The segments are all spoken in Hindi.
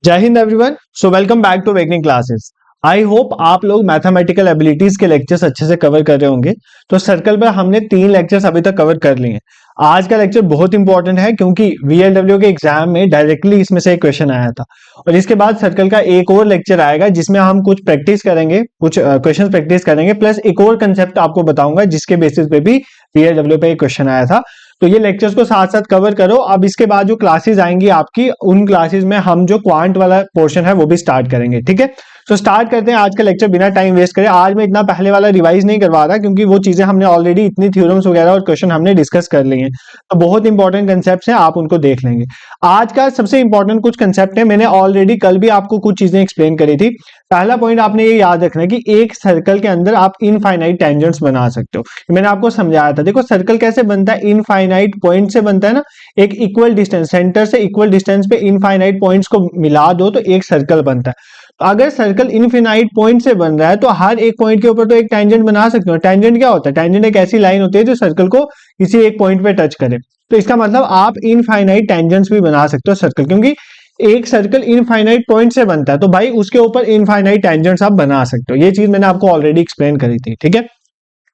जय Hind everyone. So welcome back to awakening classes. I hope आप लोग मैथमेटिकल एबिलिटीज के लेक्चर्स अच्छे से कवर कर रहे होंगे। तो सर्कल पर हमने 3 लेक्चर्स अभी तक कवर कर लिए हैं। आज का लेक्चर बहुत इंपॉर्टेंट है क्योंकि वीएलडब्ल्यू के एग्जाम में डायरेक्टली इसमें से एक क्वेश्चन आया था और इसके बाद सर्कल का एक और लेक्चर आएगा जिसमें हम कुछ प्रैक्टिस करेंगे, कुछ क्वेश्चन प्रैक्टिस करेंगे, प्लस एक और कंसेप्ट आपको बताऊंगा जिसके बेसिस पे भी वीएलडब्ल्यू पे एक क्वेश्चन आया था। तो ये लेक्चर्स को साथ साथ कवर करो। अब इसके बाद जो क्लासेस आएंगी आपकी, उन क्लासेस में हम जो क्वांट वाला पोर्शन है वो भी स्टार्ट करेंगे। ठीक है, तो स्टार्ट करते हैं आज का लेक्चर बिना टाइम वेस्ट करे। आज मैं इतना पहले वाला रिवाइज नहीं करवा रहा क्योंकि वो चीजें हमने ऑलरेडी इतनी थ्योरम्स वगैरह और क्वेश्चन हमने डिस्कस कर लिए हैं, तो बहुत इंपॉर्टेंट कंसेप्ट हैं, आप उनको देख लेंगे। आज का सबसे इंपॉर्टेंट कुछ कंसेप्ट है, मैंने ऑलरेडी कल भी आपको कुछ चीजें एक्सप्लेन करी थी। पहला पॉइंट आपने ये याद रखना है कि एक सर्कल के अंदर आप इनफाइनाइट टेंजेंट्स बना सकते हो। मैंने आपको समझाया था। देखो सर्कल कैसे बनता है, इनफाइनाइट पॉइंट से बनता है ना। एक इक्वल डिस्टेंस, सेंटर से इक्वल डिस्टेंस पे इनफाइनाइट पॉइंट्स को मिला दो तो एक सर्कल बनता है। अगर सर्कल इनफिनाइट पॉइंट से बन रहा है तो हर एक पॉइंट के ऊपर तो एक टेंजेंट बना सकते हो। टेंजेंट क्या होता है? टेंजेंट एक ऐसी लाइन होती है जो सर्कल को किसी एक पॉइंट पे टच करे। तो इसका मतलब आप इनफाइनाइट टेंजेंट्स भी बना सकते हो सर्कल, क्योंकि एक सर्कल इनफाइनाइट पॉइंट से बनता है तो भाई उसके ऊपर इनफाइनाइट टेंजेंट्स आप बना सकते हो। ये चीज मैंने आपको ऑलरेडी एक्सप्लेन करी थी। ठीक है,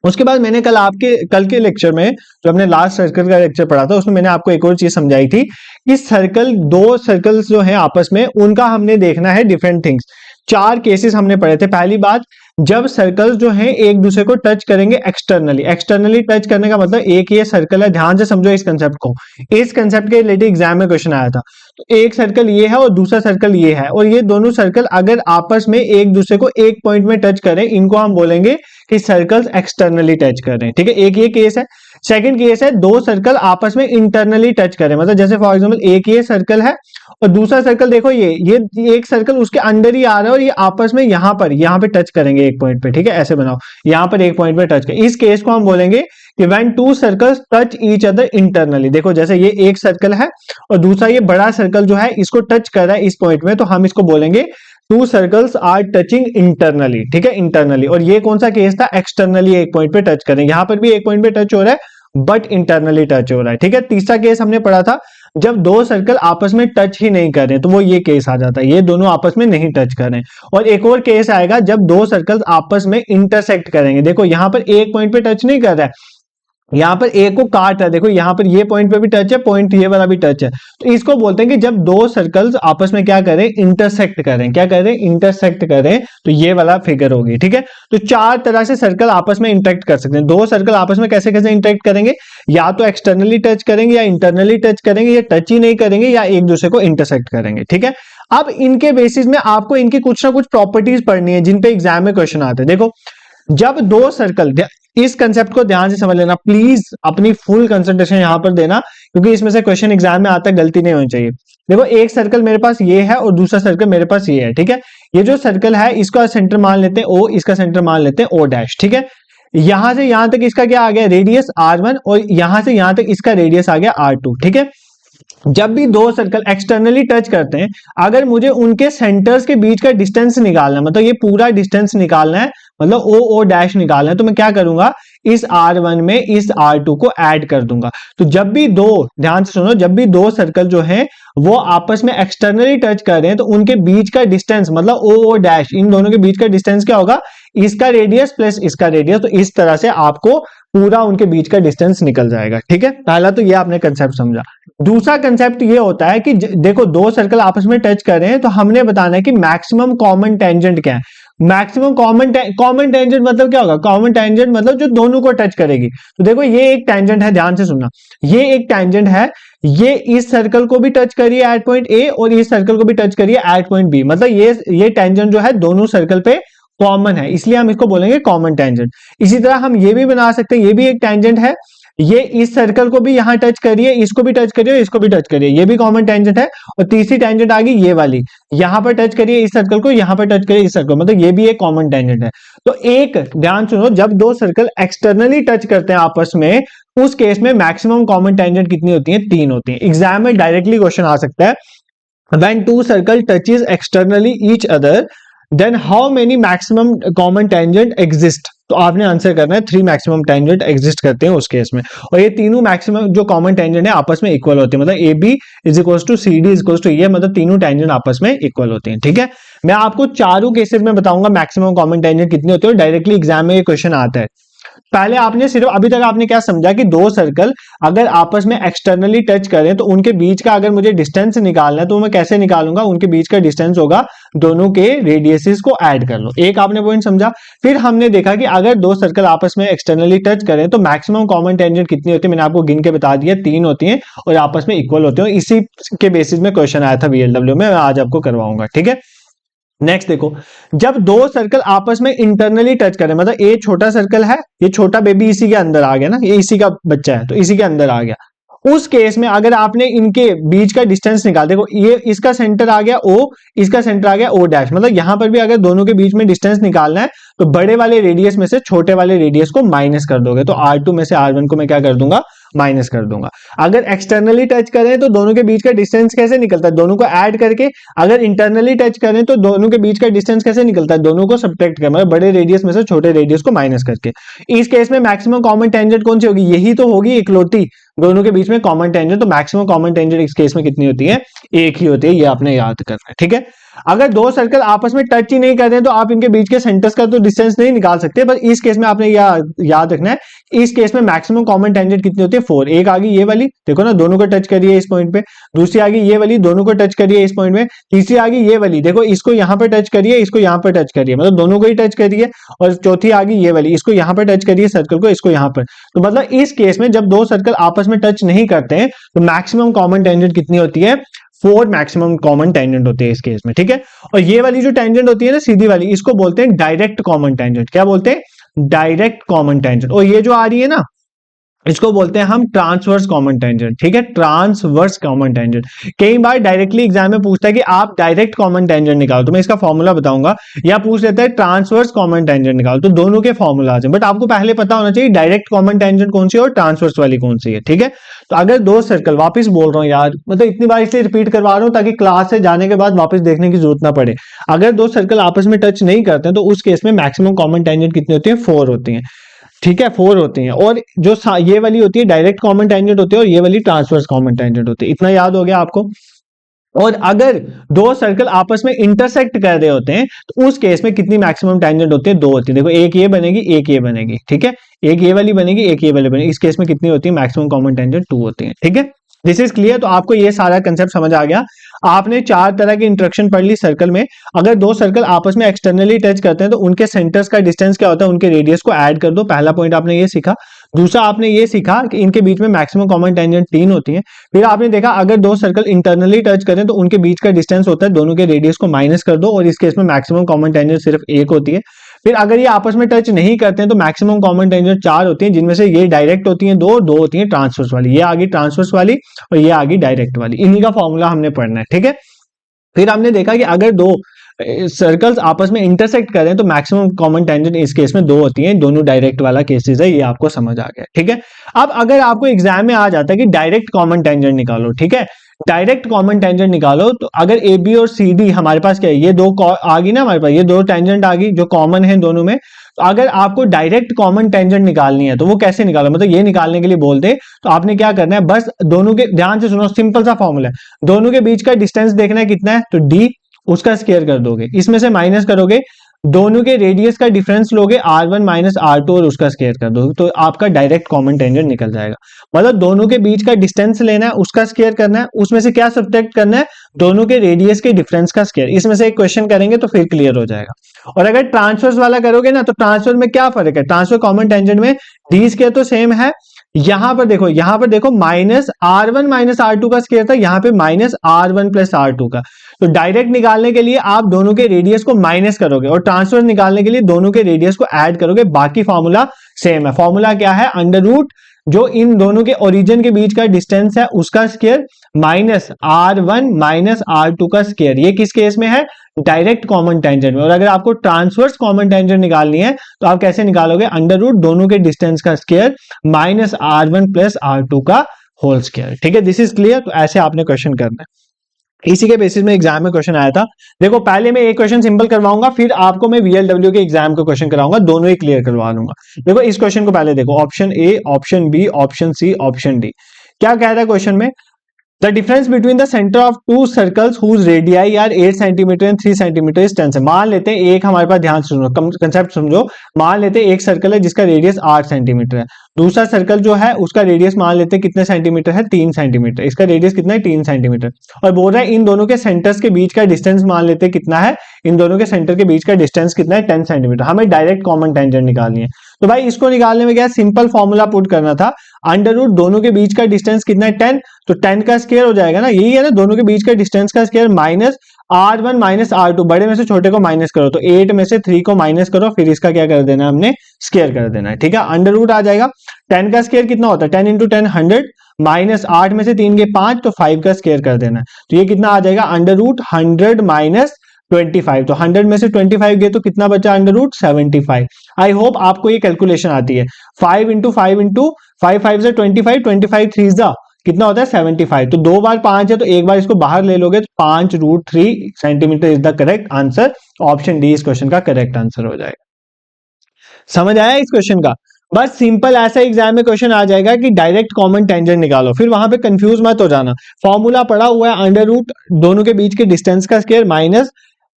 उसके बाद मैंने कल के लेक्चर में जो हमने लास्ट सर्कल का लेक्चर पढ़ा था उसमें मैंने आपको एक और चीज समझाई थी कि दो सर्कल्स जो हैं आपस में, उनका हमने देखना है डिफरेंट थिंग्स। 4 केसेस हमने पढ़े थे। पहली बात, जब सर्कल्स जो हैं एक दूसरे को टच करेंगे एक्सटर्नली। एक्सटर्नली टच करने का मतलब, एक ये सर्कल है, ध्यान से समझो इस कंसेप्ट को। इस कंसेप्ट के रिलेटेड एग्जाम में क्वेश्चन आया था। तो एक सर्कल ये है और दूसरा सर्कल ये है, और ये दोनों सर्कल अगर आपस में एक दूसरे को एक पॉइंट में टच करें, इनको हम बोलेंगे कि सर्कल्स एक्सटर्नली टच कर रहे हैं। ठीक है, एक ये केस है। सेकंड केस है, दो सर्कल आपस में इंटरनली टच करें, मतलब जैसे फॉर एग्जांपल एक ये सर्कल है और दूसरा सर्कल देखो ये एक सर्कल उसके अंदर ही आ रहा है और ये आपस में यहाँ पे टच करेंगे एक पॉइंट पे। ठीक है, ऐसे बनाओ, यहाँ पर एक पॉइंट पे टच करें। इस केस को हम बोलेंगे कि when to circles touch each other internally. देखो जैसे ये एक सर्कल है और दूसरा ये बड़ा सर्कल जो है इसको टच कर रहा है इस पॉइंट में, तो हम इसको बोलेंगे two circles are touching internally. ठीक है, इंटरनली। और ये कौन सा केस था? एक्सटर्नली एक पॉइंट पे टच करें। यहां पर भी एक पॉइंट पे टच हो रहा है बट इंटरनली टच हो रहा है। ठीक है, तीसरा केस हमने पढ़ा था जब दो सर्कल आपस में टच ही नहीं कर रहे, तो वो ये केस आ जाता है, ये दोनों आपस में नहीं टच कर रहे। और एक और केस आएगा जब दो सर्कल्स आपस में इंटरसेक्ट करेंगे। देखो यहां पर एक पॉइंट पे टच नहीं कर रहा है, यहाँ पर एक को काट रहा है। देखो यहाँ पर ये पॉइंट पे भी टच है, पॉइंट ये वाला भी टच है, तो इसको बोलते हैं कि जब दो सर्कल्स आपस में क्या करें? इंटरसेक्ट करें। क्या करें? इंटरसेक्ट करें। तो ये वाला फिगर होगी। ठीक है, तो 4 तरह से सर्कल आपस में इंटरेक्ट कर सकते हैं। दो सर्कल आपस में कैसे कैसे इंटरेक्ट करेंगे? या तो एक्सटर्नली टच करेंगे, या इंटरनली टच करेंगे, या टच ही नहीं करेंगे, या एक दूसरे को इंटरसेक्ट करेंगे। ठीक है, अब इनके बेसिस में आपको इनकी कुछ ना कुछ प्रॉपर्टीज पढ़नी है जिन पे एग्जाम में क्वेश्चन आते हैं। देखो जब दो सर्कल, इस कंसेप्ट को ध्यान से समझ लेना प्लीज, अपनी फुल कंसंट्रेशन यहां पर देना क्योंकि इसमें से क्वेश्चन एग्जाम में आता है, गलती नहीं होनी चाहिए। देखो एक सर्कल मेरे पास ये है और दूसरा सर्कल मेरे पास ये है। ठीक है, ये जो सर्कल है इसका सेंटर मान लेते हैं O, इसका सेंटर मान लेते हैं O डैश। ठीक है, यहां से यहां तक इसका क्या आ गया? रेडियस R1, और यहां से यहां तक इसका रेडियस आ गया R2। ठीक है, जब भी दो सर्कल एक्सटर्नली टच करते हैं, अगर मुझे उनके सेंटर्स के बीच का डिस्टेंस निकालना है, मतलब ये पूरा डिस्टेंस निकालना है, मतलब ओ डैश निकालना है, तो मैं क्या करूंगा? इस R1 में इस R2 को ऐड कर दूंगा। तो जब भी दो, ध्यान से सुनो, जब भी दो सर्कल जो हैं वो आपस में एक्सटर्नली टच कर रहे हैं तो उनके बीच का डिस्टेंस, मतलब ओ डैश, इन दोनों के बीच का डिस्टेंस क्या होगा? इसका रेडियस प्लस इसका रेडियस। तो इस तरह से आपको पूरा उनके बीच का डिस्टेंस निकल जाएगा। ठीक है, पहला तो ये आपने कंसेप्ट समझा। दूसरा कंसेप्ट ये होता है कि देखो दो सर्कल आपस में टच कर रहे हैं तो हमने बताना है कि मैक्सिमम कॉमन टेंजेंट क्या है। मैक्सिमम कॉमन टेंजेंट मतलब क्या होगा? कॉमन टेंजेंट मतलब जो दोनों को टच करेगी। तो देखो ये एक टेंजेंट है, ध्यान से सुनना, ये एक टेंजेंट है, ये इस सर्कल को भी टच करिए एट पॉइंट ए और इस सर्कल को भी टच करिए एट पॉइंट बी, मतलब ये टेंजेंट जो है दोनों सर्कल पे कॉमन है, इसलिए हम इसको बोलेंगे कॉमन टेंजेंट। इसी तरह हम ये भी बना सकते हैं, ये भी एक टेंजेंट है, ये इस सर्कल को भी यहां टच करिए, इसको भी टच करिए, इसको भी टच करिए, ये भी कॉमन टेंजेंट है। और तीसरी टेंजेंट आ गई ये वाली, यहां पर टच करिए इस सर्कल को, यहां पर टच करिए इस सर्कल, मतलब ये भी एक कॉमन टेंजेंट है। तो एक ध्यान सुनो, जब दो सर्कल एक्सटर्नली टच करते हैं आपस में, उस केस में मैक्सिमम कॉमन टेंजेंट कितनी होती है? 3 होती है। एग्जाम में डायरेक्टली क्वेश्चन आ सकता है, when two circle touches externally each other then how many maximum common tangent exist. तो आपने आंसर करना है 3 मैक्सिमम टेंजेंट एग्जिस्ट करते हैं उस केस में, और ये तीनों मैक्सिमम जो कॉमन टेंजेंट है आपस में इक्वल होते हैं, मतलब A B is equal to C D is equal to ये, मतलब तीनों टेंजेंट आपस में इक्वल होते हैं। ठीक है, मैं आपको चारों केसेस में बताऊंगा मैक्सिमम कॉमन टेंजेंट कितने होते हैं, डायरेक्टली एग्जाम में ये क्वेश्चन आता है। पहले आपने सिर्फ अभी तक आपने क्या समझा कि दो सर्कल अगर आपस में एक्सटर्नली टच करें तो उनके बीच का अगर मुझे डिस्टेंस निकालना है तो मैं कैसे निकालूंगा, उनके बीच का डिस्टेंस होगा दोनों के रेडियसेस को ऐड कर लो, एक आपने पॉइंट समझा। फिर हमने देखा कि अगर दो सर्कल आपस में एक्सटर्नली टच करें तो मैक्सिमम कॉमन टेंजेंट कितनी होती है, मैंने आपको गिन के बता दिया 3 होती है और आपस में इक्वल होते हैं। इसी के बेसिस में क्वेश्चन आया था VLW में, मैं आज आपको करवाऊंगा। ठीक है, नेक्स्ट देखो, जब दो सर्कल आपस में इंटरनली टच करें, मतलब ये छोटा सर्कल है, ये छोटा बेबी इसी के अंदर आ गया ना, ये इसी का बच्चा है तो इसी के अंदर आ गया, उस केस में अगर आपने इनके बीच का डिस्टेंस निकाल, देखो ये इसका सेंटर आ गया O, इसका सेंटर आ गया O डैश, मतलब यहां पर भी अगर दोनों के बीच में डिस्टेंस निकालना है तो बड़े वाले रेडियस में से छोटे वाले रेडियस को माइनस कर दोगे, तो R2 में से R1 को मैं क्या कर दूंगा, माइनस कर दूंगा। अगर एक्सटर्नली टच करें तो दोनों के बीच का डिस्टेंस कैसे निकलता है, दोनों को ऐड करके। अगर इंटरनली टच करें तो दोनों के बीच का डिस्टेंस कैसे निकलता है, दोनों को सब्ट्रैक्ट कर, मतलब बड़े रेडियस में से छोटे रेडियस को माइनस करके। इस केस में मैक्सिमम कॉमन टेंजेंट कौन सी होगी, यही तो होगी इकलौती दोनों के बीच में कॉमन टेंजेंट, तो मैक्सिमम कॉमन टेंजेंट इस केस में कितनी होती है, एक ही होती है, ये आपने याद करना है। ठीक है, अगर दो सर्कल आपस में टच ही नहीं कर रहे तो आप इनके बीच के सेंटर्स का तो डिस्टेंस नहीं निकाल सकते, पर इस केस में आपने याद रखना है, इस केस में मैक्सिमम कॉमन टेंजेंट कितनी होती है, 4। एक आ गई ये वाली, देखो ना दोनों को टच करिए इस पॉइंट पे, दूसरी आ गई ये वाली, दोनों को टच करिए इस पॉइंट में, तीसरी आ गई ये वाली, देखो इसको यहाँ पर टच करिए, इसको यहाँ पर टच करिए, मतलब दोनों को ही टच करिए, और चौथी आ गई ये वाली, इसको यहाँ पर टच करिए सर्कल को, इसको यहाँ पर। तो मतलब इस केस में जब दो सर्कल आपस में टच नहीं करते हैं तो मैक्सिमम कॉमन टेंजेंट कितनी होती है, 4 मैक्सिमम कॉमन टेंजेंट होती है इस केस में। ठीक है, और ये वाली जो टेंजेंट होती है ना सीधी वाली, इसको बोलते हैं डायरेक्ट कॉमन टेंजेंट। क्या बोलते हैं, डायरेक्ट कॉमन टेंजेंट। और ये जो आ रही है ना, इसको बोलते हैं हम ट्रांसवर्स कॉमन टेंजेंट। ठीक है, ट्रांसवर्स कॉमन टेंजेंट। कई बार डायरेक्टली एग्जाम में पूछता है कि आप डायरेक्ट कॉमन टेंजेंट निकालो, तो मैं इसका फॉर्मूला बताऊंगा, या पूछ लेता है ट्रांसवर्स कॉमन टेंजेंट निकालो, तो दोनों के फॉर्मूला बट आपको पहले पता होना चाहिए डायरेक्ट कॉमन टेंजेंट कौन सी है और ट्रांसवर्स वाली कौन सी है। ठीक है, तो अगर दो सर्कल, वापिस बोल रहा हूं यार, मतलब इतनी बार इसलिए रिपीट करवा रहा हूं ताकि क्लास से जाने के बाद वापस देखने की जरूरत ना पड़े। अगर दो सर्कल आपस में टच नहीं करते हैं तो उस केस में मैक्सिमम कॉमन टेंजेंट कितनी होती है, 4 होती है। ठीक है, 4 होती हैं, और जो ये वाली होती है डायरेक्ट कॉमन टेंजेंट होती है और ये वाली ट्रांसवर्स कॉमन टेंजेंट होती है। इतना याद हो गया आपको। और अगर दो सर्कल आपस में इंटरसेक्ट कर रहे होते हैं तो उस केस में कितनी मैक्सिमम टेंजेंट होती है, 2 होती है। देखो एक ये बनेगी, एक ये बनेगी। ठीक है, एक ये वाली बनेगी, एक ये वाली बनेगी। इस केस में कितनी होती है, मैक्सिमम कॉमन टेंजेंट 2 होती है। ठीक है, दिस इज क्लियर। तो आपको ये सारा कंसेप्ट समझ आ गया। आपने 4 तरह की इंटरेक्शन पढ़ ली सर्कल में। अगर दो सर्कल आपस में एक्सटर्नली टच करते हैं तो उनके सेंटर्स का डिस्टेंस क्या होता है, उनके रेडियस को ऐड कर दो। पहला पॉइंट आपने ये सीखा। दूसरा आपने ये सीखा कि इनके बीच में मैक्सिमम कॉमन टेंजेंट 3 होती है। फिर आपने देखा अगर दो सर्कल इंटरनली टच करें तो उनके बीच का डिस्टेंस होता है, दोनों के रेडियस को माइनस कर दो, और इस केस में मैक्सिमम कॉमन टेंजेंट सिर्फ 1 होती है। फिर अगर ये आपस में टच नहीं करते हैं तो मैक्सिमम कॉमन टेंजेंट 4 होती है, जिनमें से ये डायरेक्ट होती है 2 होती है ट्रांसवर्स वाली। ये आ गई ट्रांसवर्स वाली और ये आ गई डायरेक्ट वाली। इन्हीं का फॉर्मूला हमने पढ़ना है। ठीक है, फिर हमने देखा कि अगर दो सर्कल्स आपस में इंटरसेक्ट करें तो मैक्सिमम कॉमन टेंजेंट इस केस में 2 होती हैं। दोनों डायरेक्ट वाला केसेस है, ये आपको समझ आ गया। ठीक है, अब अगर आपको एग्जाम में आ जाता है कि डायरेक्ट कॉमन टेंजेंट निकालो, ठीक है, डायरेक्ट कॉमन टेंजेंट निकालो, तो अगर ए बी और सी डी हमारे पास क्या है, ये दो आ गई ना हमारे पास, ये 2 टेंजेंट आ गई जो कॉमन है दोनों में। तो अगर आपको डायरेक्ट कॉमन टेंजेंट निकालनी है तो वो कैसे निकालो, मतलब ये निकालने के लिए बोलते तो आपने क्या करना है, बस दोनों के, ध्यान से सुनो, सिंपल सा फॉर्मूला है, दोनों के बीच का डिस्टेंस देखना है कितना है, तो डी, उसका स्क्वायर कर दोगे, इसमें से माइनस करोगे, दोनों के रेडियस का डिफरेंस लोगे R1 माइनस R2 और उसका स्क्वायर कर दोगे, तो आपका डायरेक्ट कॉमन टेंजेंट निकल जाएगा। मतलब दोनों के बीच का डिस्टेंस लेना है, उसका स्क्वायर करना है, उसमें से क्या सब्ट्रैक्ट करना है, दोनों के रेडियस के डिफरेंस का स्क्वायर। इसमें से एक क्वेश्चन करेंगे तो फिर क्लियर हो जाएगा। और अगर ट्रांसवर्स वाला करोगे ना, तो ट्रांसवर्स में क्या फर्क है, ट्रांसफर कॉमन टेंजेंट में डी स्क्वायर तो सेम है, यहां पर देखो माइनस R1 माइनस R2 का स्क्वायर था, यहां पे माइनस R1 प्लस R2 का। तो डायरेक्ट निकालने के लिए आप दोनों के रेडियस को माइनस करोगे और ट्रांसफर निकालने के लिए दोनों के रेडियस को ऐड करोगे, बाकी फॉर्मूला सेम है। फॉर्मूला क्या है, अंडर रूट जो इन दोनों के ओरिजिन के बीच का डिस्टेंस है उसका square minus R1 minus R2 का स्क्वायर। ये किस केस में है, डायरेक्ट कॉमन टेंजेंट में। और अगर आपको ट्रांसवर्स कॉमन टेंजेंट निकालनी है तो आप कैसे निकालोगे, अंडर रूट दोनों के डिस्टेंस का square minus R1 plus R2 का होल स्क्वायर। ठीक है, दिस इज क्लियर। तो ऐसे आपने क्वेश्चन करना है। इसी के बेसिस में एग्जाम में क्वेश्चन आया था। देखो पहले मैं एक क्वेश्चन सिंपल करवाऊंगा, फिर आपको मैं वीएलडब्ल्यू के एग्जाम का क्वेश्चन कराऊंगा, दोनों ही क्लियर करवा लूंगा। देखो इस क्वेश्चन को पहले देखो, option A, option B, option C, option D. क्या कह रहा है क्वेश्चन में? The difference between the center of two circles whose radii are 8 centimeter and 3 centimeter is 10 से। मान लेते हैं एक हमारे पास, ध्यान सुनो कंसेप्ट समझो, मान लेते हैं एक सर्कल है जिसका रेडियस 8 सेंटीमीटर है, दूसरा सर्कल जो है उसका रेडियस मान लेते हैं कितने सेंटीमीटर है, 3 सेंटीमीटर। इसका रेडियस कितना है, 3 सेंटीमीटर। और बोल रहा है इन दोनों के सेंटर्स के बीच का डिस्टेंस मान लेते हैं कितना है, इन दोनों के सेंटर के बीच का डिस्टेंस कितना है, 10 सेंटीमीटर। हमें डायरेक्ट कॉमन टेंजेंट निकालनी है। तो भाई इसको निकालने में क्या सिंपल फॉर्मूला पुट करना था, अंडर रूट दोनों के बीच का डिस्टेंस कितना है, 10, तो 10 का स्क्वायर हो जाएगा ना, यही है ना, दोनों के बीच का डिस्टेंस का square minus R1 minus R2, बड़े में से छोटे को माइनस करो, तो 8 में से 3 को माइनस करो, फिर इसका क्या कर देना है, हमने स्क्वायर कर देना है। ठीक है, अंडर रूट आ जाएगा, 10 का स्क्वायर कितना होता है, 10 इंटू 10 100, माइनस 8 में से 3 के 5, तो 5 का स्क्वायर कर देना है। तो ये कितना आ जाएगा, अंडर रूट 100 माइनस 25, तो 100 में से 25 गए तो कितना बचा, अंडर रूट 75। आई होप आपको ये कैलकुलेशन आती है। 5 इंटू 5 इंटू 5, 5 से 25, 25 3 जा कितना होता है 75। तो 2 बार 5 है, तो एक बार इसको बाहर ले लोगे तो 5 root 3 centimetre is the correct answer. Option D इस क्वेश्चन का करेक्ट आंसर हो जाएगा। समझ आया इस क्वेश्चन का? बस सिंपल ऐसा एग्जाम में क्वेश्चन आ जाएगा कि डायरेक्ट कॉमन टेंजेंट निकालो, फिर वहां पे कंफ्यूज मत हो जाना। फॉर्मूला पड़ा हुआ है, अंडर रूट दोनों के बीच के डिस्टेंस का स्क्वायर माइनस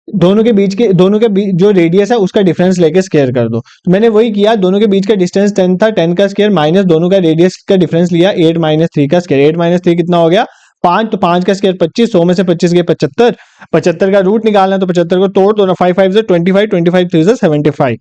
दोनों के बीच जो रेडियस है उसका डिफरेंस लेके स्क्वायर कर दो। तो मैंने वही किया, दोनों के बीच का डिस्टेंस 10 था, 10 का स्क्वायर माइनस दोनों का रेडियस का डिफरेंस लिया, 8 माइनस 3 का स्क्वायर। 8 माइनस 3 कितना हो गया, 5, तो 5 का स्क्वायर 25, 100 में से 25 गए 75, 75 का रूट निकालना है, तो 75 को तोड़ दो ना, 5 5 से 25, 25 3 से 75,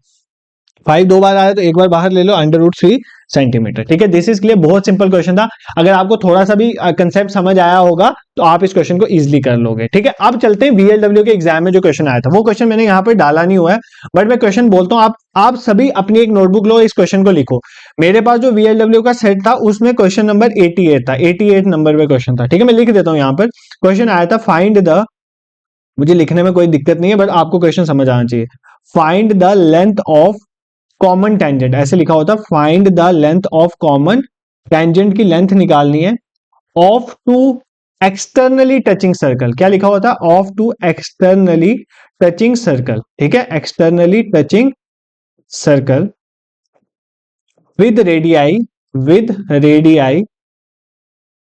5 दो बार आया तो एक बार बाहर ले लो, अंडर रूट 3 सेंटीमीटर। ठीक है, दिस इज क्लियर, बहुत सिंपल क्वेश्चन था। अगर आपको थोड़ा सा भी कंसेप्ट समझ आया होगा तो आप इस क्वेश्चन को इजीली कर लोगे। ठीक है, अब चलते हैं वीएलडब्ल्यू के एग्जाम में जो क्वेश्चन आया था, वो क्वेश्चन मैंने यहाँ पे डाला नहीं हुआ है, बट मैं क्वेश्चन बोलता हूँ, आप सभी अपनी एक नोटबुक लो, इस क्वेश्चन को लिखो। मेरे पास जो वीएलडब्ल्यू का सेट था उसमें क्वेश्चन नंबर 88 था, 88 नंबर पे क्वेश्चन था। ठीक है, मैं लिख देता हूँ यहाँ पर। क्वेश्चन आया था फाइंड द, मुझे लिखने में कोई दिक्कत नहीं है, बट आपको क्वेश्चन समझ आना चाहिए। Find the length of common tangent, ऐसे लिखा होता, find the length of common tangent की लेंथ निकालनी है of two externally touching circle. क्या लिखा होता, of two externally touching circle. ठीक है, externally touching circle with radii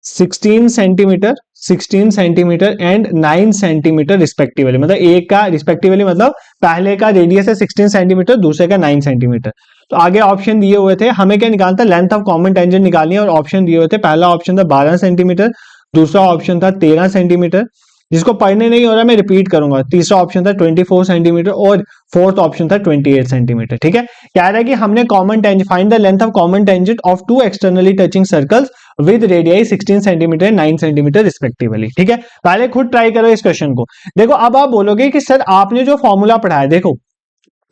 16 centimetre, 16 centimetre and 9 centimetre respectively. मतलब एक का रिस्पेक्टिवली मतलब पहले का रेडियस है 16 सेंटीमीटर, दूसरे का 9 सेंटीमीटर। तो आगे ऑप्शन दिए हुए थे, हमें क्या निकालना था, लेंथ ऑफ कॉमन टेंजेंट निकालनी है, और ऑप्शन दिए हुए थे, पहला ऑप्शन था 12 सेंटीमीटर, दूसरा ऑप्शन था 13 सेंटीमीटर, जिसको पढ़ने नहीं हो रहा मैं रिपीट करूंगा, तीसरा ऑप्शन था 24 सेंटीमीटर और फोर्थ ऑप्शन था 28 सेंटीमीटर। ठीक है, कह रहा है कि हमने common tangent, find the length of common tangent of two externally touching circles with radii 16 centimetre 9 centimetre respectively. ठीक है, पहले खुद ट्राई करो इस क्वेश्चन को। देखो अब आप बोलोगे कि सर आपने जो फॉर्मूला पढ़ा है, देखो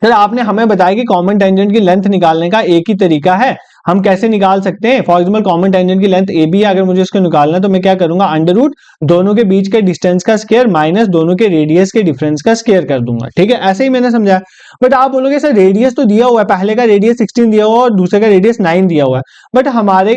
सर आपने हमें बताया कि कॉमन टेंजेंट की लेंथ निकालने का एक ही तरीका है, हम कैसे निकाल सकते हैं। फॉर एग्जाम्पल कॉमन टेंजेंट की लेंथ ए बी है, अगर मुझे इसको निकालना है तो मैं क्या करूंगा, अंडर रूट दोनों के बीच के डिस्टेंस का स्क्वायर माइनस दोनों के रेडियस के डिफरेंस का स्क्वायर कर दूंगा। ठीक है, ऐसे ही मैंने समझा। बट आप बोलोगे सर रेडियस तो दिया हुआ है, पहले का रेडियस 16 दिया हुआ है और दूसरे का रेडियस 9 दिया हुआ है, बट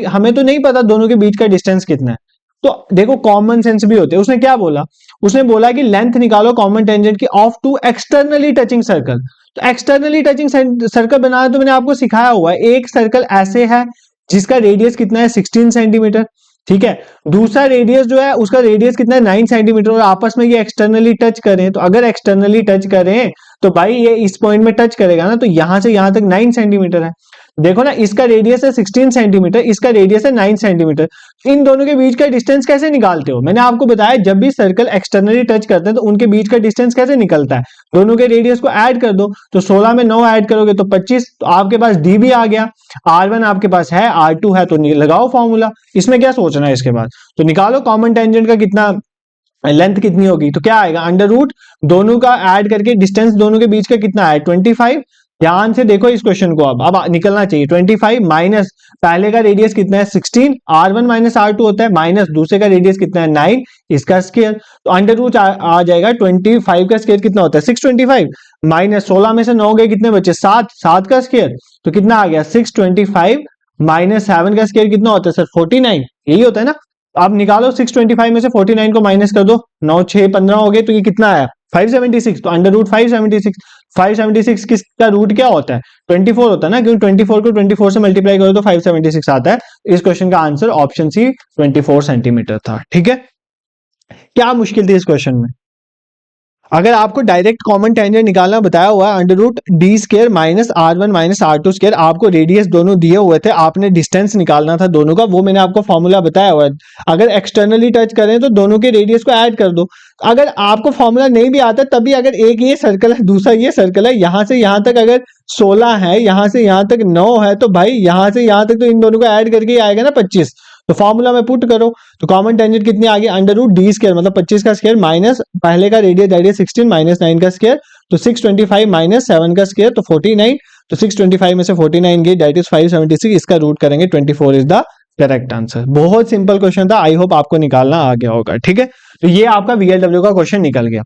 हमें तो नहीं पता दोनों के बीच का डिस्टेंस कितना है। तो देखो कॉमन सेंस भी होते हैं। उसने क्या बोला, उसने बोला कि लेंथ निकालो कॉमन टेंजेंट की of two externally touching circle. तो एक्सटर्नली टचिंग सर्कल बनाना तो मैंने आपको सिखाया हुआ है। एक सर्कल ऐसे है जिसका रेडियस कितना है 16 सेंटीमीटर, ठीक है, दूसरा रेडियस जो है उसका रेडियस कितना है 9 सेंटीमीटर, और आपस में ये एक्सटर्नली टच करें, तो अगर एक्सटर्नली टच करें तो भाई ये इस पॉइंट में टच करेगा ना, तो यहां से यहां तक 9 सेंटीमीटर है। देखो ना, इसका रेडियस है 16 सेंटीमीटर, इसका रेडियस है 9 सेंटीमीटर। इन दोनों के बीच का डिस्टेंस कैसे निकालते हो? मैंने आपको बताया जब भी सर्कल एक्सटर्नली टच करते हैं तो उनके बीच का डिस्टेंस कैसे निकलता है, दोनों के रेडियस को ऐड कर दो, तो 16 में 9 ऐड करोगे तो 25, तो आपके पास डी भी आ गया, R1 आपके पास है, R2 है, तो लगाओ फॉर्मूला, इसमें क्या सोचना है इसके बाद, तो निकालो कॉमन टेंजेंट का कितना लेंथ कितनी होगी, तो क्या आएगा, अंडर रूट दोनों का ऐड करके डिस्टेंस दोनों के बीच का कितना है 25। ध्यान से देखो इस क्वेश्चन को, अब निकलना चाहिए 25 माइनस पहले का रेडियस कितना है 16, R1 माइनस R2 होता है, माइनस दूसरे का रेडियस कितना है 9, इसका स्क्वायर, तो अंडर रूट आ जाएगा 25 का स्क्वायर कितना होता है 625, माइनस 16 में से 9 गए कितने बचे 7, 7 का स्क्वायर तो कितना आ गया 625 माइनस 7 का स्क्वायर कितना होता है सर 49, यही होता है ना। आप निकालो 625 में से 49 को माइनस कर दो, 9 6 15 हो गए, तो ये कितना आया 576। तो अंडर रूट 576 किसका रूट क्या होता है 24 होता है ना, क्योंकि 24 को 24 से मल्टीप्लाई करो तो 576 आता है। इस क्वेश्चन का आंसर ऑप्शन सी 24 सेंटीमीटर था। ठीक है, क्या मुश्किल थी इस क्वेश्चन में? अगर आपको डायरेक्ट कॉमन टेंजेंट निकालना बताया हुआ है under root D square minus R1 minus R2 square, आपको रेडियस दोनों दिए हुए थे, आपने डिस्टेंस निकालना था दोनों का, वो मैंने आपको फॉर्मूला बताया हुआ है। अगर एक्सटर्नली टच करें तो दोनों के रेडियस को ऐड कर दो। अगर आपको फॉर्मूला नहीं भी आता तभी, अगर एक ये सर्कल है दूसरा ये सर्कल है, यहां से यहां तक अगर 16 है, यहां से यहां तक 9 है, तो भाई यहां से यहां तक तो इन दोनों को ऐड करके ही आएगा ना 25। तो फॉर्मूला में पुट करो, तो कॉमन टेंजेंट कितनी आ गई अंडर रूट डी स्केयर मतलब 25 का स्केयर माइनस पहले का रेडियस दैट इज 16 माइनस 9 का स्केयर, तो 625 माइनस 7 का स्केयर तो 49, तो 625 में से 49 गई दैट इज 576, इसका रूट करेंगे 24 इज द करेक्ट आंसर। बहुत सिंपल क्वेश्चन था, आई होप आपको निकालना आ गया होगा। ठीक है, तो ये आपका VLW का क्वेश्चन निकल गया।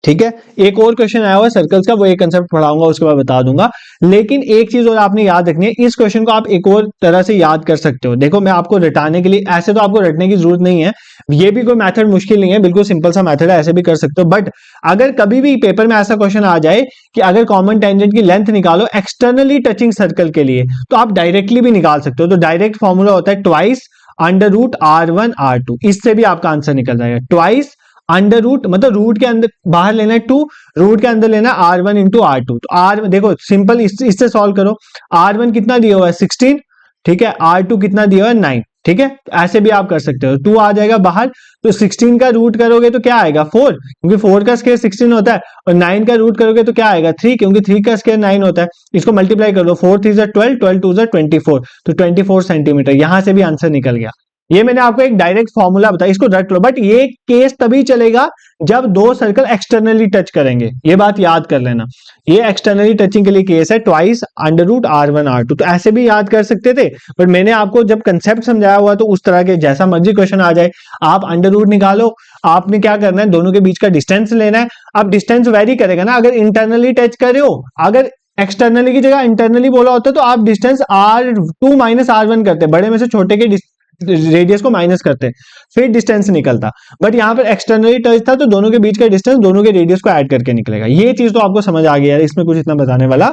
ठीक है, एक और क्वेश्चन आया हुआ है सर्कल्स का, वो एक कंसेप्ट पढ़ाऊंगा उसके बाद बता दूंगा। लेकिन एक चीज और आपने याद रखनी है, इस क्वेश्चन को आप एक और तरह से याद कर सकते हो। देखो मैं आपको रटाने के लिए, ऐसे तो आपको रटने की जरूरत नहीं है, ये भी कोई मेथड मुश्किल नहीं है, बिल्कुल सिंपल सा मेथड है, ऐसे भी कर सकते हो। बट अगर कभी भी पेपर में ऐसा क्वेश्चन आ जाए कि अगर कॉमन टेंजेंट की लेंथ निकालो एक्सटर्नली टचिंग सर्कल के लिए, तो आप डायरेक्टली भी निकाल सकते हो। तो डायरेक्ट फॉर्मूला होता है twice under root R1 R2, इससे भी आपका आंसर निकल जाएगा। ट्वाइस अंडर रूट मतलब रूट के अंदर बाहर लेना है 2, रूट के अंदर लेना R1 इंटू R2। तो R देखो सिंपल, इससे सॉल्व करो। R1 कितना दिया हुआ है 16, ठीक है, R2 कितना दिया हुआ है 9, ठीक है, ऐसे भी आप कर सकते हो। 2 आ जाएगा बाहर, तो 16 का रूट करोगे तो क्या आएगा 4, क्योंकि 4 का स्क्वायर 16 होता है, और 9 का रूट करोगे तो क्या आएगा 3, क्योंकि 3 का स्क्वायर 9 होता है। इसको मल्टीप्लाई कर दो, 4 3 12, 12 2 24, तो 24 सेंटीमीटर, यहां से भी आंसर निकल गया। ये मैंने आपको एक डायरेक्ट फॉर्मूला बताया, इसको रट लो। बट ये केस तभी चलेगा जब दो सर्कल एक्सटर्नली टच करेंगे, ये बात याद कर लेना। ये एक्सटर्नली टचिंग के लिए केस है twice under root R1 R2, तो ऐसे भी याद कर सकते थे, बट मैंने आपको जब कंसेप्ट समझाया हुआ तो उस तरह के जैसा मर्जी क्वेश्चन आ जाए आप अंडर रूट निकालो। आपने क्या करना है, दोनों के बीच का डिस्टेंस लेना है। अब डिस्टेंस वेरी करेगा ना, अगर इंटरनली टच कर रहे हो, अगर एक्सटर्नली की जगह इंटरनली बोला होता तो आप डिस्टेंस R2 माइनस R1 करते, बड़े में से छोटे के रेडियस को माइनस करते, फिर डिस्टेंस निकलता। बट यहाँ पर एक्सटर्नली टच था, तो दोनों के बीच का डिस्टेंस दोनों के रेडियस को ऐड करके निकलेगा। ये चीज तो आपको समझ आ गया है, इसमें कुछ इतना बताने वाला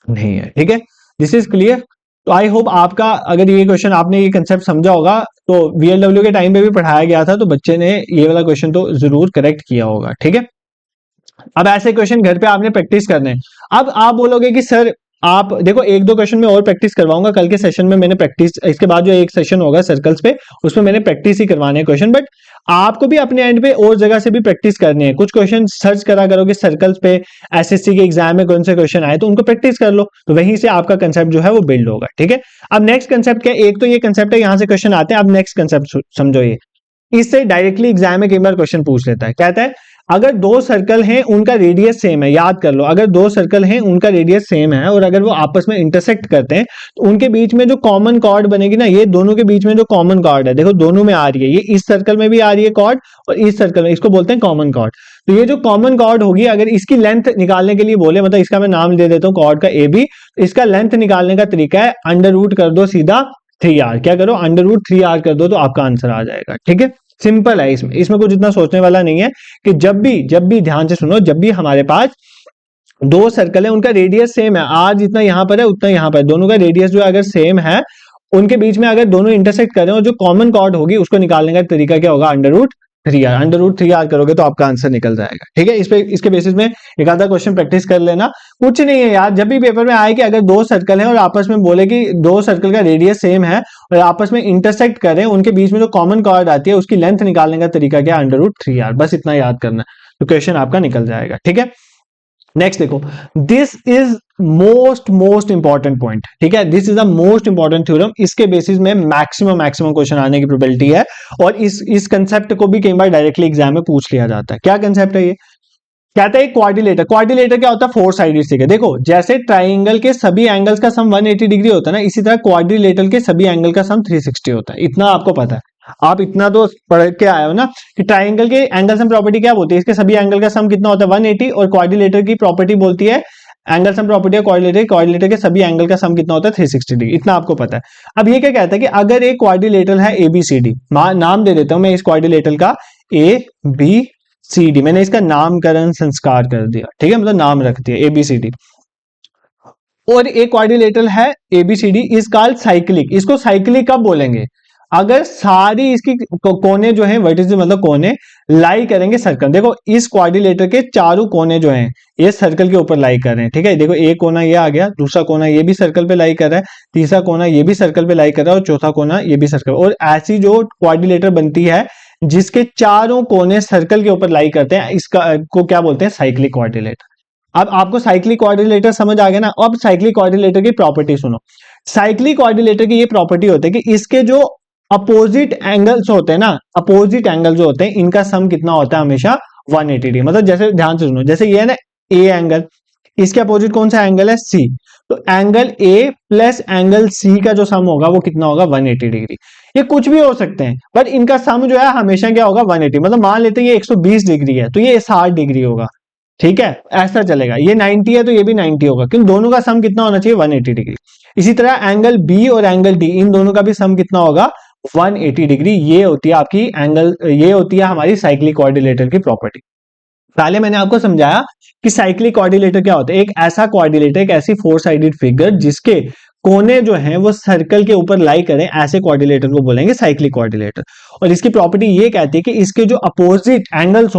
नहीं है। ठीक है, दिस इज क्लियर। तो आई होप आपका, अगर ये क्वेश्चन आपने ये कंसेप्ट समझा होगा, तो VLW के टाइम पे भी पढ़ाया गया था, तो बच्चे ने ये वाला क्वेश्चन तो जरूर करेक्ट किया होगा। ठीक है, अब ऐसे क्वेश्चन घर पे आपने प्रैक्टिस करने हैं। अब आप बोलोगे कि सर आप देखो, एक दो क्वेश्चन में और प्रैक्टिस करवाऊंगा कल के सेशन में, मैंने प्रैक्टिस, इसके बाद जो एक सेशन होगा सर्कल्स पे, उसमें मैंने प्रैक्टिस ही करवाने हैं क्वेश्चन। बट आपको भी अपने एंड पे और जगह से भी प्रैक्टिस करनी है। कुछ क्वेश्चन सर्च करा करोगे सर्कल्स पे, SSC के एग्जाम में कौन से क्वेश्चन आए, तो उनको प्रैक्टिस कर लो, तो वहीं से आपका कंसेप्ट जो है वो बिल्ड होगा। ठीक है, अब नेक्स्ट कंसेप्ट क्या, एक तो ये कंसेप्ट है, यहां से क्वेश्चन आते हैं। अब नेक्स्ट कंसेप्ट समझो, ये इससे डायरेक्टली एग्जाम में कई बार क्वेश्चन पूछ लेता है। कहता है अगर दो सर्कल हैं उनका रेडियस सेम है, याद कर लो, अगर दो सर्कल हैं उनका रेडियस सेम है और अगर वो आपस में इंटरसेक्ट करते हैं, तो उनके बीच में जो कॉमन कॉर्ड बनेगी ना, ये दोनों के बीच में जो कॉमन कॉर्ड है, देखो दोनों में आ रही है, ये इस सर्कल में भी आ रही है कॉर्ड और इस सर्कल में, इसको बोलते हैं कॉमन कॉर्ड। तो ये जो कॉमन कॉर्ड होगी, अगर इसकी लेंथ निकालने के लिए बोले, मतलब इसका मैं नाम दे देता हूँ कॉर्ड का AB, इसका लेंथ निकालने का तरीका है अंडर रूट कर दो सीधा 3R, क्या करो अंडर रूट 3R कर दो, तो आपका आंसर आ जाएगा। ठीक है, सिंपल है, इसमें कुछ इतना सोचने वाला नहीं है। कि जब भी ध्यान से सुनो, जब भी हमारे पास दो सर्कल है उनका रेडियस सेम है, आज जितना यहां पर है उतना यहां पर, दोनों का रेडियस जो अगर सेम है, उनके बीच में अगर दोनों इंटरसेक्ट कर रहे हो, जो कॉमन कॉर्ड होगी उसको निकालने का तरीका क्या होगा, under root 3R, under root 3R करोगे तो आपका आंसर निकल जाएगा। ठीक है, इसके बेसिस में एक आधा क्वेश्चन प्रैक्टिस कर लेना। कुछ नहीं है यार, जब भी पेपर में आए कि अगर दो सर्कल है और आपस में बोले कि दो सर्कल का रेडियस सेम है और आपस में इंटरसेक्ट करें, उनके बीच में जो कॉमन कॉर्ड आती है उसकी लेंथ निकालने का तरीका क्या, अंडर रूट 3R, बस इतना याद करना है, तो क्वेश्चन आपका निकल जाएगा। ठीक है, नेक्स्ट देखो, this is most important point. ठीक है, this is the most important theorem, इसके बेसिस में मैक्सिमम क्वेश्चन आने की प्रोबेबिलिटी है, और इस कंसेप्ट को भी कई बार डायरेक्टली एग्जाम में पूछ लिया जाता है। क्या कंसेप्ट है ये, कहता है क्वाड्रिलेटर। क्वाड्रिलेटर क्या होता है, 4 साइडेड फिगर। देखो जैसे ट्राइंगल के सभी एंगल्स का सम 180 डिग्री होता है ना, इसी तरह क्वाड्रिलेटर के सभी एंगल का सम 360 होता है। इतना आपको पता है, आप इतना तो पढ़ के आए हो ना कि ट्राइंगल के एंगल सम प्रॉपर्टी क्या बोलती है, इसके सभी एंगल का सम कितना होता है 180, और क्वाड्रिलेटर की प्रॉपर्टी बोलती है एंगल सम प्रॉपर्टी है क्वाड्रिलेटरल के सभी एंगल का सम कितना होता है 360 डिग्री, इतना आपको पता है। अब ये क्या कहता है कि अगर एक क्वाड्रिलेटरल है ABCD, नाम दे देता हूं मैं इस क्वाड्रिलेटरल का ABCD, मैंने इसका नामकरण संस्कार कर दिया, ठीक है, मतलब नाम रख दिया ABCD। और एक क्वाड्रिलेटरल है ABCD इज कॉल्ड साइक्लिक, इसको साइक्लिक कब बोलेंगे, अगर सारी इसकी कोने जो है वर्टिसेस मतलब कोने लाई करेंगे सर्कल। देखो इस क्वाड्रिलेटर के चारों कोने जो हैं ये सर्कल के ऊपर लाई कर रहे हैं, ठीक है, देखो एक कोना ये आ गया, दूसरा कोना ये भी सर्कल पे लाई कर रहा है, तीसरा कोना ये भी सर्कल पे लाई कर रहा है और चौथा कोना ये भी सर्कल। और ऐसी जो क्वाड्रिलेटर बनती है जिसके चारों कोने सर्कल के ऊपर लाई करते हैं, इसका को क्या बोलते हैं, साइक्लिक क्वाड्रिलेटर। अब आपको साइक्लिक क्वाड्रिलेटर समझ आ गया ना। अब साइक्लिक क्वाड्रिलेटर की प्रॉपर्टी सुनो। साइक्लिक क्वाड्रिलेटर की ये प्रॉपर्टी होती है कि इसके जो अपोजिट एंगल्स होते हैं ना, अपोजिट एंगल जो होते हैं इनका सम कितना होता है, हमेशा 180 डिग्री। मतलब जैसे ध्यान से सुनो, जैसे ये है ना ए एंगल, इसके अपोजिट कौन सा एंगल है, सी, तो angle A plus angle C का जो सम होगा वो कितना होगा, 180 डिग्री। ये कुछ भी हो सकते हैं बट इनका सम जो है हमेशा क्या होगा, 180। मतलब मान लेते हैं ये 120 डिग्री है तो ये 60 डिग्री होगा, ठीक है, ऐसा चलेगा। ये 90 है तो ये भी 90 होगा, क्योंकि दोनों का सम कितना होना चाहिए, 180 डिग्री। इसी तरह एंगल बी और एंगल डी, इन दोनों का भी सम कितना होगा, 180 डिग्री। ये होती है आपकी एंगल, ये होती है हमारी साइक्लिक क्वाड्रिलेटर की प्रॉपर्टी। पहले मैंने आपको समझाया कि साइक्लिक क्वाड्रिलेटर क्या होता है, एक ऐसा क्वाड्रिलेटर, एक ऐसी फोर साइडेड फिगर जिसके कोने जो हैं वो सर्कल के ऊपर लाई करें, ऐसे क्वाड्रिलेटर को बोलेंगे साइक्लिक क्वाड्रिलेटर। और इसकी प्रॉपर्टी ये कहती है कि इसके जो अपोजिट एंगल्स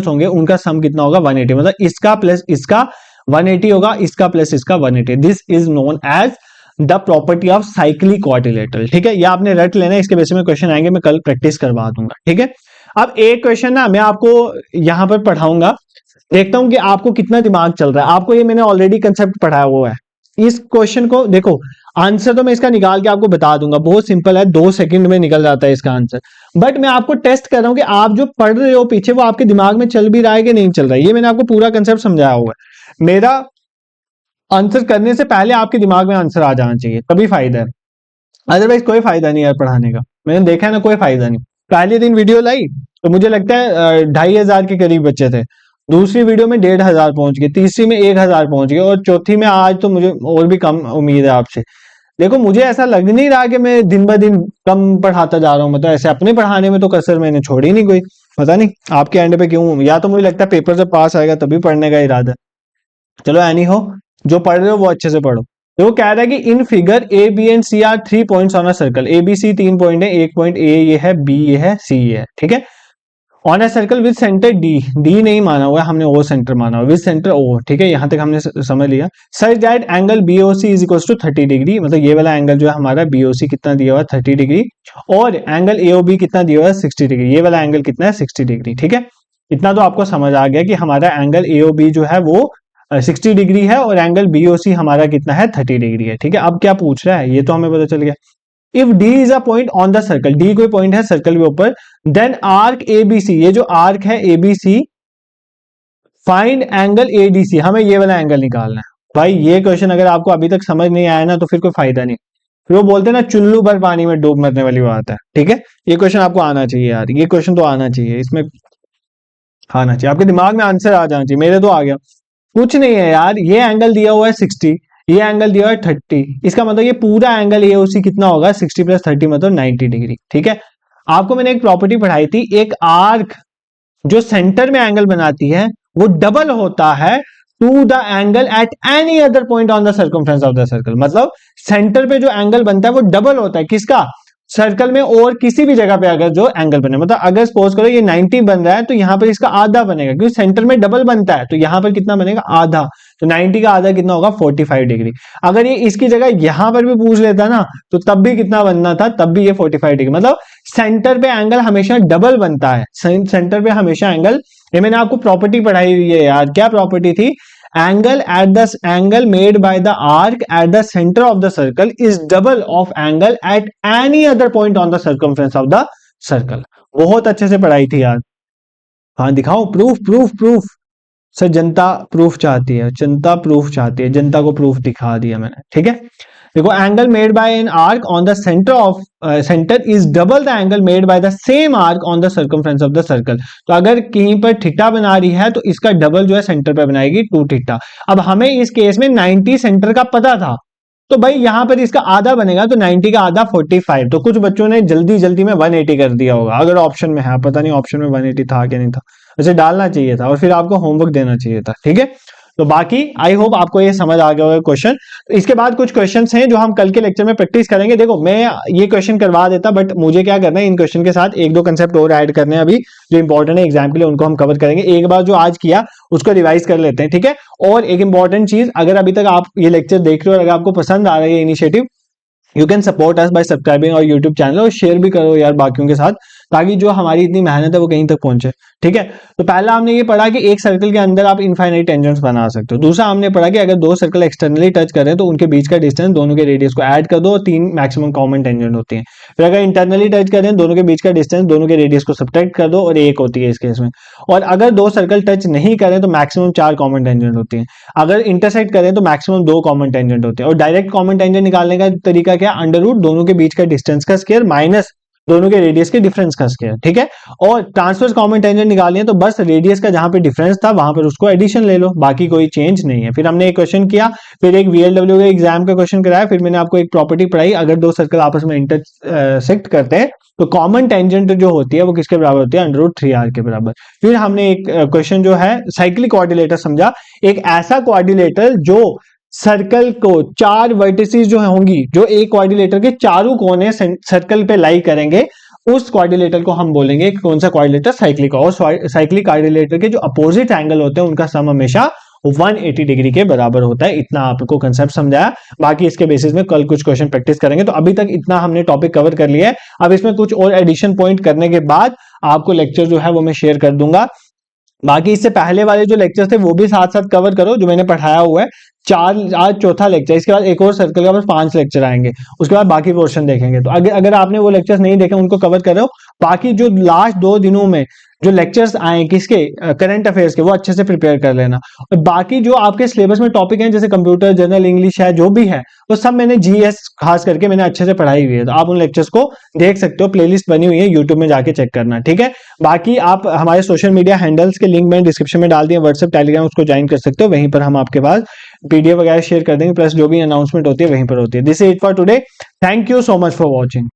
होंगे उनका सम कितना होगा, 180। मतलब इसका प्लस इसका 180 होगा, इसका प्लस इसका 180। This is known as the property of cyclic quadrilateral, ठीक है। ये आपने रट लेना, इसके बेसिस में क्वेश्चन आएंगे, मैं कल प्रैक्टिस करवा दूंगा, ठीक है। अब एक क्वेश्चन ना मैं आपको यहां पर पढ़ाऊंगा, देखता हूं कि आपको कितना दिमाग चल रहा है। आपको ये मैंने ऑलरेडी कंसेप्ट पढ़ाया हुआ है, इस क्वेश्चन को देखो, आंसर तो मैं इसका निकाल के आपको बता दूंगा, बहुत सिंपल है, 2 सेकंड में निकल जाता है इसका आंसर। बट मैं आपको टेस्ट कर रहा हूं कि आप जो पढ़ रहे हो पीछे वो आपके दिमाग में चल भी रहा है कि नहीं चल रहा है। ये मैंने आपको पूरा कंसेप्ट समझाया हुआ है। मेरा आंसर करने से पहले आपके दिमाग में आंसर आ जाना चाहिए, तभी फायदा है, अदरवाइज कोई फायदा नहीं यार पढ़ाने का। मैंने देखा है ना, कोई फायदा नहीं। पहले दिन वीडियो लाई तो मुझे लगता है 2500 के करीब बच्चे थे, दूसरी वीडियो में 1500 पहुंच गए, तीसरी में 1000 पहुंच गए और चौथी में आज तो मुझे और भी कम उम्मीद है आपसे। देखो मुझे ऐसा लग नहीं रहा कि मैं दिन ब दिन कम पढ़ाता जा रहा हूँ, मतलब ऐसे अपने पढ़ाने में तो कसर मैंने छोड़ी नहीं कोई, पता नहीं आपके एंड पे क्यों, या तो मुझे लगता है पेपर जब पास आएगा तभी पढ़ने का इरादा है। चलो एनी हो, जो पढ़ रहे हो वो अच्छे से पढ़ो। तो वो कह रहा है कि in figure A B and C are 3 points on a circle, A B C 3 point है, एक पॉइंट ए ये है, बी ये है, सी ये है, ठीक है। On a circle with centre D, D नहीं माना हुआ है हमने, ओ सेंटर माना हुआ, विद सेंटर ओ, ठीक है, यहां तक हमने समझ लिया। Such that angle BOC is equal to 30 degree, मतलब ये वाला एंगल जो है हमारा बीओसी कितना दिया हुआ है, 30 डिग्री, और एंगल एओबी कितना दिया हुआ है, 60 डिग्री। ये वाला एंगल कितना है, 60 डिग्री, ठीक है। इतना तो आपको समझ आ गया कि हमारा एंगल एओबी जो है वो 60 डिग्री है और एंगल बीओसी हमारा कितना है, 30 डिग्री है, ठीक है। अब क्या पूछ रहा है ये तो हमें पता चल गया। If D is a point on the circle, D कोई पॉइंट है सर्कल के ऊपर, देन आर्क एबीसी, ये जो आर्क है एबीसी, फाइंड एंगल एडीसी, हमें ये वाला एंगल निकालना है। भाई ये क्वेश्चन अगर आपको अभी तक समझ नहीं आया ना तो फिर कोई फायदा नहीं, फिर वो बोलते हैं ना चुल्लू भर पानी में डूब मरने वाली बात है, ठीक है। ये क्वेश्चन आपको आना चाहिए यार, ये क्वेश्चन तो आना चाहिए, इसमें आना चाहिए, आपके दिमाग में आंसर आ जाना चाहिए। मेरे तो आ गया। कुछ नहीं है यार, ये एंगल दिया हुआ है 60, ये एंगल दिया हुआ है 30, इसका मतलब ये पूरा एंगल एओसी कितना होगा, 60 प्लस 30 मतलब 90 डिग्री, ठीक है। आपको मैंने एक प्रॉपर्टी पढ़ाई थी, एक आर्क जो सेंटर में एंगल बनाती है वो डबल होता है to the angle at any other point on the circumference of the circle. मतलब सेंटर पे जो एंगल बनता है वो डबल होता है किसका, सर्कल में और किसी भी जगह पे अगर जो एंगल बने, मतलब अगर सपोज करो ये 90 बन रहा है तो यहां पर इसका आधा बनेगा, क्योंकि सेंटर में डबल बनता है तो यहां पर कितना बनेगा, आधा, तो 90 का आधा कितना होगा, 45 डिग्री। अगर ये इसकी जगह यहां पर भी पूछ लेता ना तो तब भी कितना बनना था, तब भी ये 45 डिग्री। मतलब सेंटर पे एंगल हमेशा डबल बनता है, सेंटर पे हमेशा एंगल, ये मैंने आपको प्रॉपर्टी पढ़ाई हुई है यार, क्या प्रॉपर्टी थी, angle made by the arc at the centre of the circle is double of angle at any other point on the circumference of the circle. बहुत अच्छे से पढ़ाई थी यार। हाँ दिखाओ प्रूफ, प्रूफ प्रूफ, सर जनता प्रूफ चाहती है, जनता प्रूफ चाहती है, जनता को प्रूफ दिखा दिया मैंने, ठीक है। देखो angle made by an arc on the centre of centre is double the angle made by the same arc on the circumference of the circle. तो अगर कहीं पर थीटा बना रही है तो इसका डबल जो है सेंटर पे बनाएगी 2 थीटा। अब हमें इस केस में 90 सेंटर का पता था, तो भाई यहां पर इसका आधा बनेगा, तो 90 का आधा 45। तो कुछ बच्चों ने जल्दी जल्दी में 180 कर दिया होगा, अगर ऑप्शन में है, पता नहीं ऑप्शन में 180 था कि नहीं था, वैसे डालना चाहिए था और फिर आपको होमवर्क देना चाहिए था, ठीक है। तो बाकी आई होप आपको ये समझ आ गया होगा क्वेश्चन। इसके बाद कुछ क्वेश्चंस हैं जो हम कल के लेक्चर में प्रैक्टिस करेंगे। देखो मैं ये क्वेश्चन करवा देता, बट मुझे क्या करना है, इन क्वेश्चन के साथ एक दो कंसेप्ट और ऐड करने हैं अभी जो इंपॉर्टेंट है एग्जाम के लिए, उनको हम कवर करेंगे। एक बार जो आज किया उसको रिवाइज कर लेते हैं, ठीक है। और एक इंपॉर्टेंट चीज, अगर अभी तक आप ये लेक्चर देख रहे हो और अगर आपको पसंद आ रहा है ये initiative, you can support us bye subscribing और यूट्यूब चैनल, और शेयर भी करो यार बाकियों के साथ, ताकि जो हमारी इतनी मेहनत है वो कहीं तक पहुंचे, ठीक है। तो पहला हमने ये पढ़ा कि एक सर्कल के अंदर आप इनफाइनाइट टेंजेंट्स बना सकते हो। दूसरा हमने पढ़ा कि अगर दो सर्कल एक्सटर्नली टच करें तो उनके बीच का डिस्टेंस दोनों के रेडियस को ऐड कर दो और 3 मैक्सिमम कॉमन टेंजेंट होती हैं। फिर अगर इंटरनली टच करें दोनों के बीच का डिस्टेंस दोनों के रेडियस को सब्ट्रैक्ट कर दो और 1 होती है इस केस में। और अगर दो सर्कल टच नहीं करें तो मैक्सिमम 4 कॉमन टेंजेंट होती हैं। अगर इंटरसेक्ट करें तो मैक्सिमम 2 कॉमन टेंजेंट होते हैं। और डायरेक्ट कॉमन टेंजेंट निकालने का तरीका क्या, अंडर रूट दोनों के बीच का डिस्टेंस का स्क्वायर माइनस दोनों के रेडियस के डिफरेंस का स्क्वायर, ठीक है। और ट्रांसवर्स कॉमन टेंजेंट निकालनी है तो बस रेडियस का जहां पे डिफरेंस था वहां पर उसको एडिशन ले लो, बाकी कोई चेंज नहीं है। फिर हमने एक क्वेश्चन किया, फिर एक वीएलडब्ल्यू के एग्जाम का क्वेश्चन कराया, फिर मैंने आपको एक प्रॉपर्टी पढ़ाई, अगर दो सर्कल आपस में इंटरसेक्ट करते हैं तो कॉमन टेंजेंट जो होती है वो किसके बराबर होती है, √3r के बराबर। फिर हमने एक क्वेश्चन जो है साइक्लिक कोऑर्डिनेटर समझा, एक ऐसा कोऑर्डिनेटर जो सर्कल को 4 वर्टिसेस जो होंगी, जो एक कोऑर्डिनेटर के चारों कोने सर्कल पे लाई करेंगे, उस कोऑर्डिनेटर को हम बोलेंगे कौन सा कोऑर्डिनेटर, साइक्लिक। और साइक्लिक कोऑर्डिनेटर के जो अपोजिट एंगल होते हैं उनका सम हमेशा 180 डिग्री के बराबर होता है। इतना आपको कंसेप्ट समझाया, बाकी इसके बेसिस में कल कुछ क्वेश्चन प्रैक्टिस करेंगे। तो अभी तक इतना हमने टॉपिक कवर कर लिया है। अब इसमें कुछ और एडिशन पॉइंट करने के बाद आपको लेक्चर जो है वो मैं शेयर कर दूंगा। बाकी इससे पहले वाले जो लेक्चर थे वो भी साथ साथ कवर करो जो मैंने पढ़ाया हुआ है। आज चौथा लेक्चर, इसके बाद एक और सर्कल का बस 5 लेक्चर आएंगे, उसके बाद बाकी पोर्शन देखेंगे। तो अगर आपने वो लेक्चर्स नहीं देखे उनको कवर करो। बाकी जो लास्ट 2 दिनों में जो लेक्चर्स आए किसके, करंट अफेयर्स के, वो अच्छे से प्रिपेयर कर लेना। और बाकी जो आपके सिलेबस में टॉपिक हैं जैसे कंप्यूटर, जनरल इंग्लिश है, जो भी है वो सब मैंने जीएस खास करके मैंने अच्छे से पढ़ाई हुई है, तो आप उन लेक्चर्स को देख सकते हो, प्लेलिस्ट बनी हुई है, यूट्यूब में जाके चेक करना, ठीक है। बाकी आप हमारे सोशल मीडिया हैंडल्स के लिंक मैंने डिस्क्रिप्शन में डाल दिए, व्हाट्सएप टेलीग्राम उसको ज्वाइन कर सकते हो, वहीं पर हम आपके पास पीडीएफ वगैरह शेयर कर देंगे, प्लस जो भी अनाउंसमेंट होती है वहीं पर होती है। This is it for today, thank you so much for watching.